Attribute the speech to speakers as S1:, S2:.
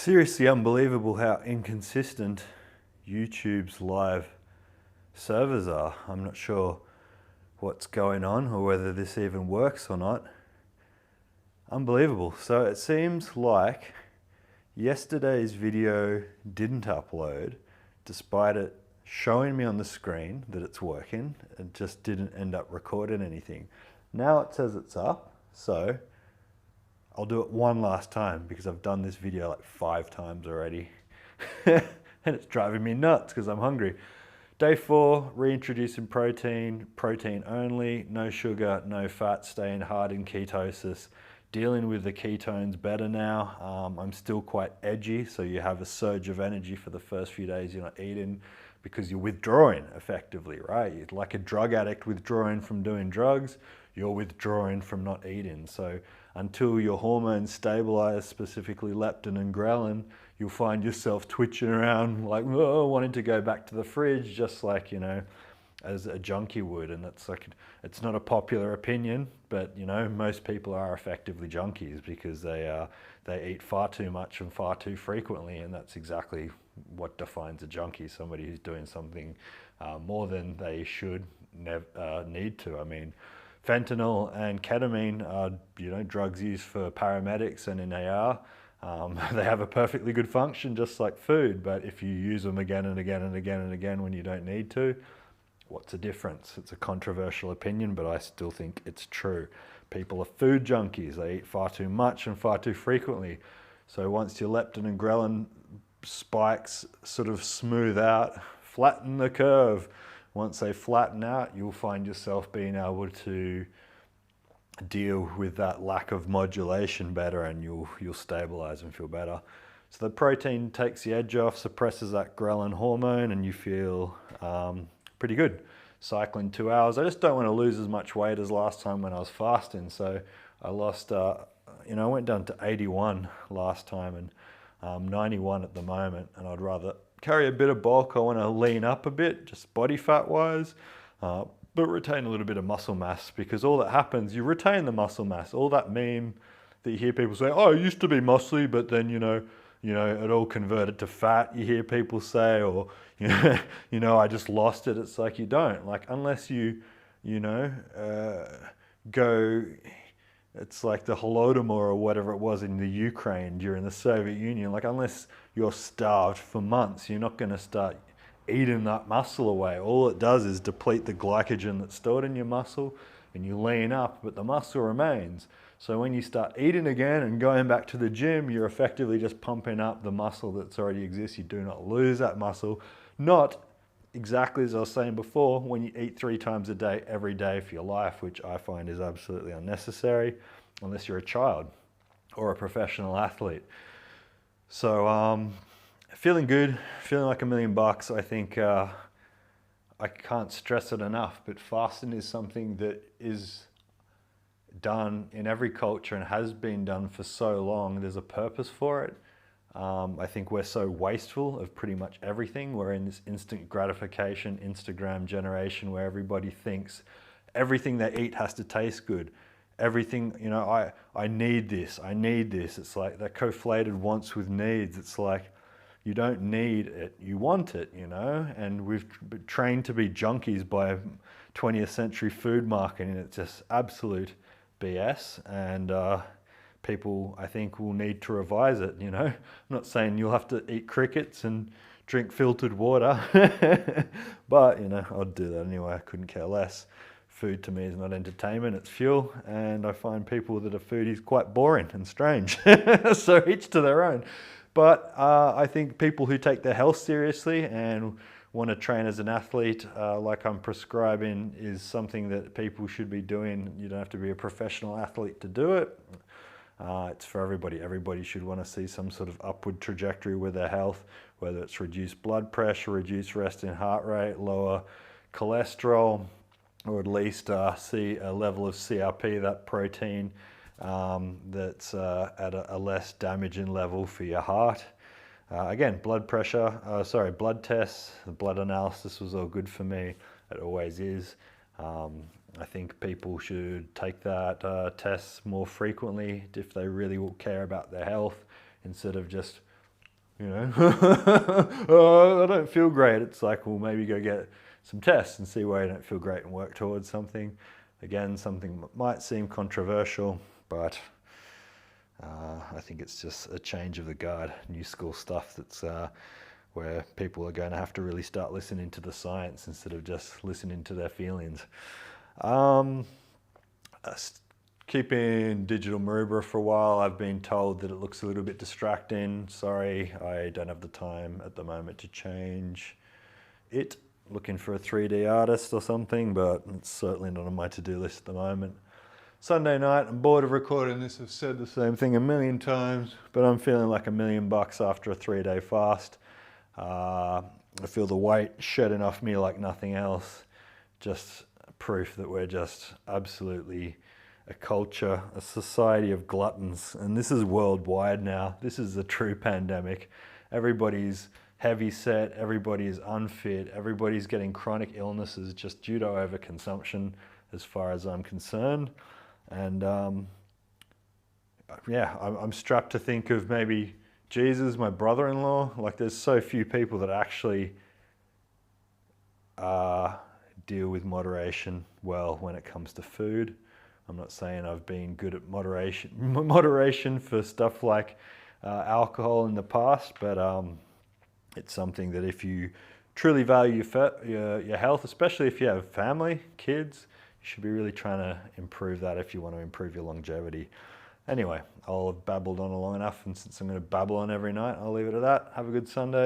S1: Seriously unbelievable how inconsistent YouTube's live servers are. I'm not sure what's going on or whether this even works or not. Unbelievable. So it seems like yesterday's video didn't upload despite it showing me on the screen that it's working. It just didn't end up recording anything. Now it says it's up, so I'll do it one last time because I've done this video like 5 times already. And it's driving me nuts because I'm hungry. Day 4, reintroducing protein, protein only, no sugar, no fat, staying hard in ketosis, dealing with the ketones better now. I'm still quite edgy, so you have a surge of energy for the first few days you're not eating because you're withdrawing effectively, right? You're like a drug addict withdrawing from doing drugs, you're withdrawing from not eating. So until your hormones stabilize, specifically leptin and ghrelin, you'll find yourself twitching around like, oh, wanting to go back to the fridge, just like, you know, as a junkie would. And that's like, it's not a popular opinion, but you know, most people are effectively junkies because they eat far too much and far too frequently, and that's exactly what defines a junkie, somebody who's doing something more than they should need to. I mean, fentanyl and ketamine are, you know, drugs used for paramedics and in AR. They have a perfectly good function just like food, but if you use them again and again and again and again when you don't need to, what's the difference? It's a controversial opinion, but I still think it's true. People are food junkies. They eat far too much and far too frequently. So once your leptin and ghrelin spikes sort of smooth out, flatten the curve. Once they flatten out, you'll find yourself being able to deal with that lack of modulation better, and you'll stabilize and feel better. So the protein takes the edge off, suppresses that ghrelin hormone, and you feel pretty good. Cycling 2 hours. I just don't want to lose as much weight as last time when I was fasting. So I lost, I went down to 81 last time and 91 at the moment, and I'd rather carry a bit of bulk. I want to lean up a bit, just body fat wise, but retain a little bit of muscle mass, because all that happens, you retain the muscle mass. All that meme that you hear people say, oh, I used to be muscly, but then, it all converted to fat, you hear people say, or, I just lost it. It's like, you don't. Like, unless you go, it's like the Holodomor or whatever it was in the Ukraine during the Soviet Union. Like, unless you're starved for months, you're not going to start eating that muscle away. All it does is deplete the glycogen that's stored in your muscle, and you lean up, but the muscle remains. So when you start eating again and going back to the gym, you're effectively just pumping up the muscle that's already exists. You do not lose that muscle. Not exactly as I was saying before, when you eat 3 times a day, every day for your life, which I find is absolutely unnecessary, unless you're a child or a professional athlete. So feeling good, feeling like $1 million. I think I can't stress it enough, but fasting is something that is done in every culture and has been done for so long. There's a purpose for it. I think we're so wasteful of pretty much everything. We're in this instant gratification, Instagram generation where everybody thinks everything they eat has to taste good. Everything, I need this, I need this. It's like that conflated wants with needs. It's like, you don't need it, you want it, and we've been trained to be junkies by 20th century food marketing. It's just absolute BS, and people, I think, will need to revise it. I'm not saying you'll have to eat crickets and drink filtered water, but I'd do that anyway. I couldn't care less. Food to me is not entertainment, it's fuel, and I find people that are foodies quite boring and strange. So each to their own. But I think people who take their health seriously and want to train as an athlete, like I'm prescribing, is something that people should be doing. You don't have to be a professional athlete to do it. It's for everybody. Everybody should want to see some sort of upward trajectory with their health, whether it's reduced blood pressure, reduced resting heart rate, lower cholesterol, or at least see a level of CRP, that protein, that's at a less damaging level for your heart. Again, blood tests, the blood analysis was all good for me. It always is. I think people should take that tests more frequently if they really will care about their health, instead of just you know, oh, I don't feel great. It's like, well, maybe go get some tests and see why you don't feel great and work towards something. Again, something that might seem controversial, but I think it's just a change of the guard, new school stuff that's where people are going to have to really start listening to the science instead of just listening to their feelings. Keeping digital Maroubra for a while. I've been told that it looks a little bit distracting. Sorry, I don't have the time at the moment to change it. Looking for a 3D artist or something, but it's certainly not on my to-do list at the moment. Sunday night, I'm bored of recording this. I've said the same thing a million times, but I'm feeling like $1,000,000 after a 3-day fast. I feel the weight shedding off me like nothing else. Just proof that we're just absolutely a culture, a society of gluttons. And this is worldwide now. This is a true pandemic. Everybody's heavy set, everybody is unfit, everybody's getting chronic illnesses just due to overconsumption as far as I'm concerned. And yeah, I'm strapped to think of maybe Jesus, my brother-in-law. Like, there's so few people that actually deal with moderation well when it comes to food. I'm not saying I've been good at moderation for stuff like alcohol in the past, but it's something that if you truly value your health, especially if you have family, kids, you should be really trying to improve that if you want to improve your longevity. Anyway, I'll have babbled on long enough, and since I'm going to babble on every night, I'll leave it at that. Have a good Sunday.